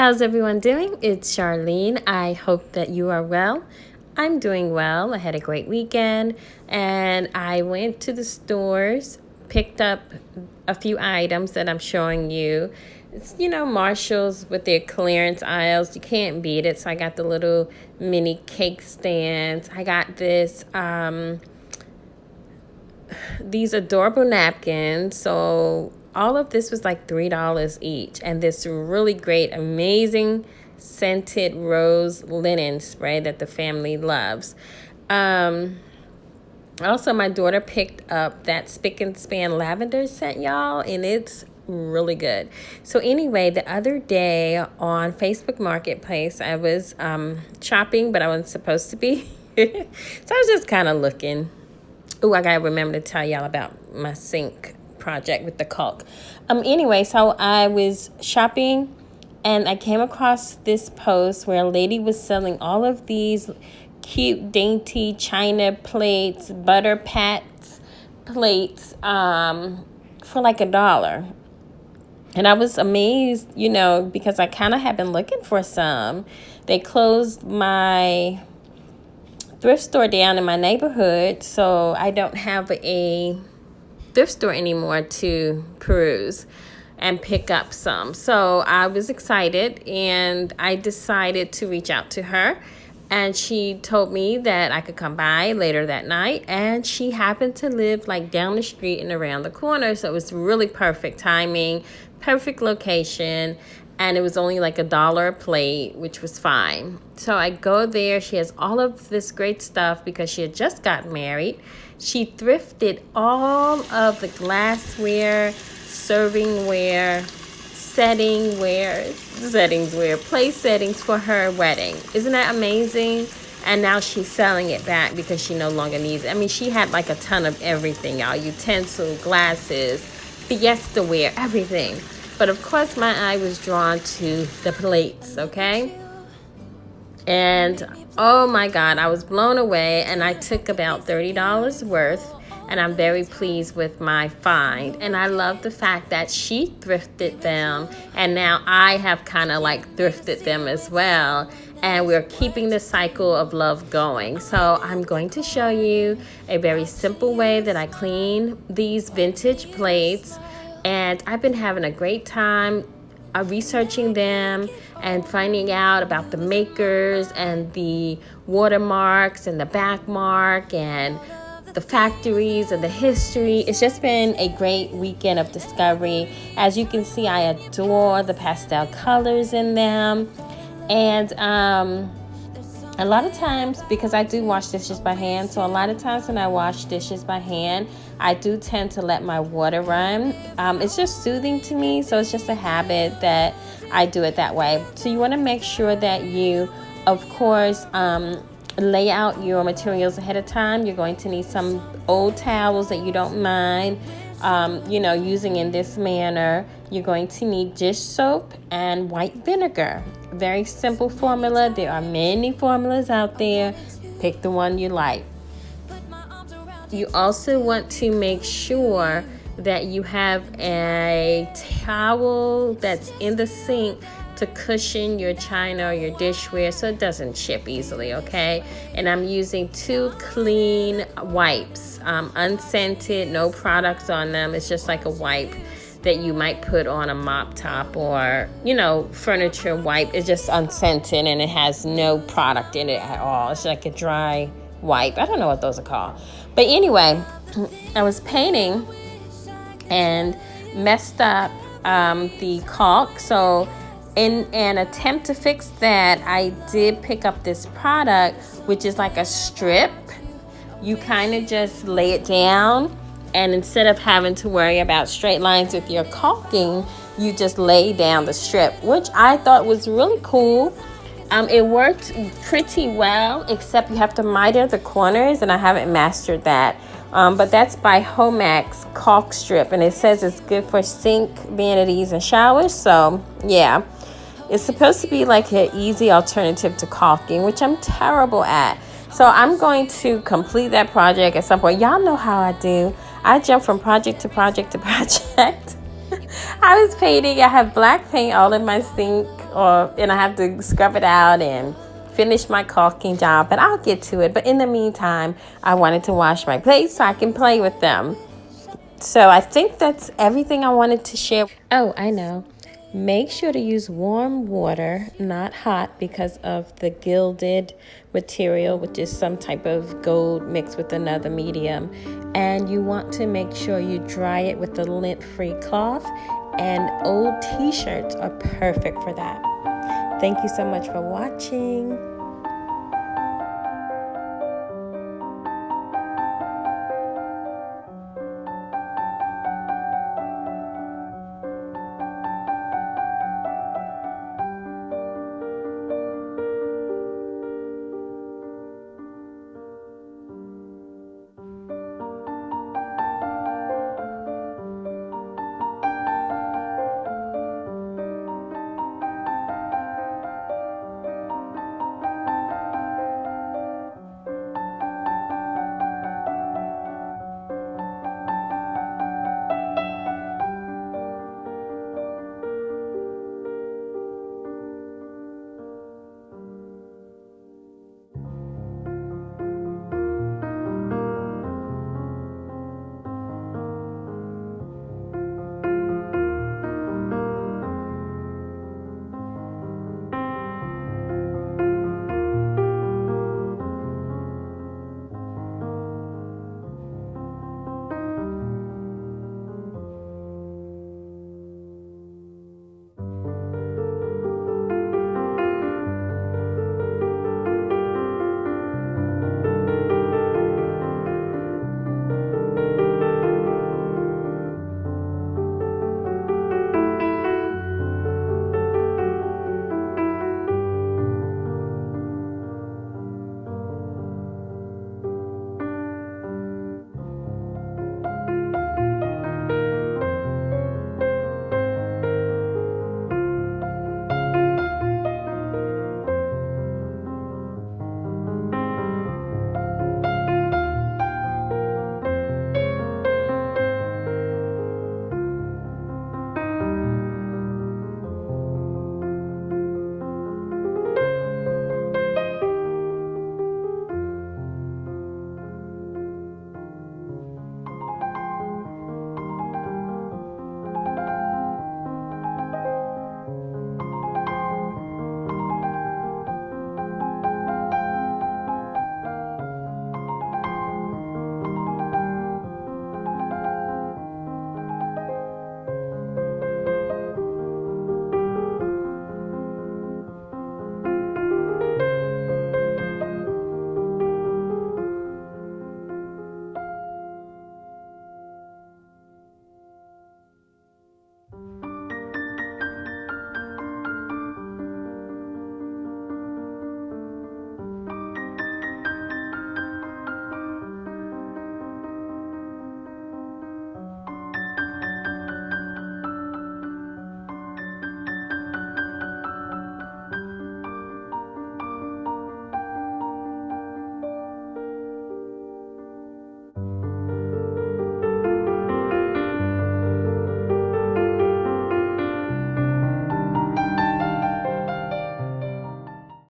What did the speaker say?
How's everyone doing? It's Charlene. I hope that you are well. I'm doing well. I had a great weekend and I went to the stores, picked up a few items that I'm showing you. It's, Marshall's with their clearance aisles. You can't beat it. So I got the little mini cake stands. I got these adorable napkins. So all of this was like $3 each, and this really great, amazing scented rose linen spray that the family loves. Also, my daughter picked up that Spick and Span lavender scent, y'all, and it's really good. So anyway, the other day on Facebook Marketplace, I was shopping, but I wasn't supposed to be. So I was just kind of looking. Oh, I gotta remember to tell y'all about my sink project with the caulk. Anyway, so I was shopping and I came across this post where a lady was selling all of these cute, dainty china plates, butter pats plates, for like $1. And I was amazed, because I kind of had been looking for some. They closed my thrift store down in my neighborhood, so I don't have a thrift store anymore to peruse and pick up some. So I was excited and I decided to reach out to her, and she told me that I could come by later that night, and she happened to live like down the street and around the corner, so it was really perfect timing, perfect location, and it was only like $1 a plate, which was fine. So I go there. She has all of this great stuff because she had just gotten married. She thrifted all of the glassware, servingware, place settings for her wedding. Isn't that amazing? And now she's selling it back because she no longer needs it. I mean, she had like a ton of everything, y'all. Utensil, glasses, fiesta ware, everything. But of course, my eye was drawn to the plates, okay? And oh my God, I was blown away, and I took about $30 worth, and I'm very pleased with my find. And I love the fact that she thrifted them, and now I have kind of like thrifted them as well. And we're keeping the cycle of love going. So I'm going to show you a very simple way that I clean these vintage plates. And I've been having a great time researching them and finding out about the makers and the watermarks and the back mark and the factories and the history. It's just been a great weekend of discovery. As you can see, I adore the pastel colors in them. And a lot of times, because I do wash dishes by hand, so a lot of times when I wash dishes by hand, I do tend to let my water run. It's just soothing to me, so it's just a habit that I do it that way. So you want to make sure that you, of course, lay out your materials ahead of time. You're going to need some old towels that you don't mind, using in this manner. You're going to need dish soap and white vinegar. Very simple formula. There are many formulas out there. Pick the one you like. You also want to make sure that you have a towel that's in the sink to cushion your china or your dishware so it doesn't chip easily, okay? And I'm using 2 clean wipes, unscented, no products on them. It's just like a wipe that you might put on a mop top or, furniture wipe. It's just unscented and it has no product in it at all. It's like a dry wipe. I don't know what those are called. But anyway, I was painting and messed up the caulk. So in an attempt to fix that, I did pick up this product, which is like a strip. You kind of just lay it down, and instead of having to worry about straight lines with your caulking, you just lay down the strip, which I thought was really cool. It worked pretty well, except you have to miter the corners, and I haven't mastered that. But that's by Homax caulk strip, and it says it's good for sink, vanities, and showers. So yeah, it's supposed to be like an easy alternative to caulking, which I'm terrible at. So I'm going to complete that project at some point. Y'all know how I do. I jump from project to project to project. I was painting. I have black paint all in my sink and I have to scrub it out and finish my caulking job, but I'll get to it. But in the meantime, I wanted to wash my plates so I can play with them. So I think that's everything I wanted to share. Oh, I know. Make sure to use warm water, not hot, because of the gilded material, which is some type of gold mixed with another medium. And you want to make sure you dry it with a lint-free cloth, and old t-shirts are perfect for that. Thank you so much for watching.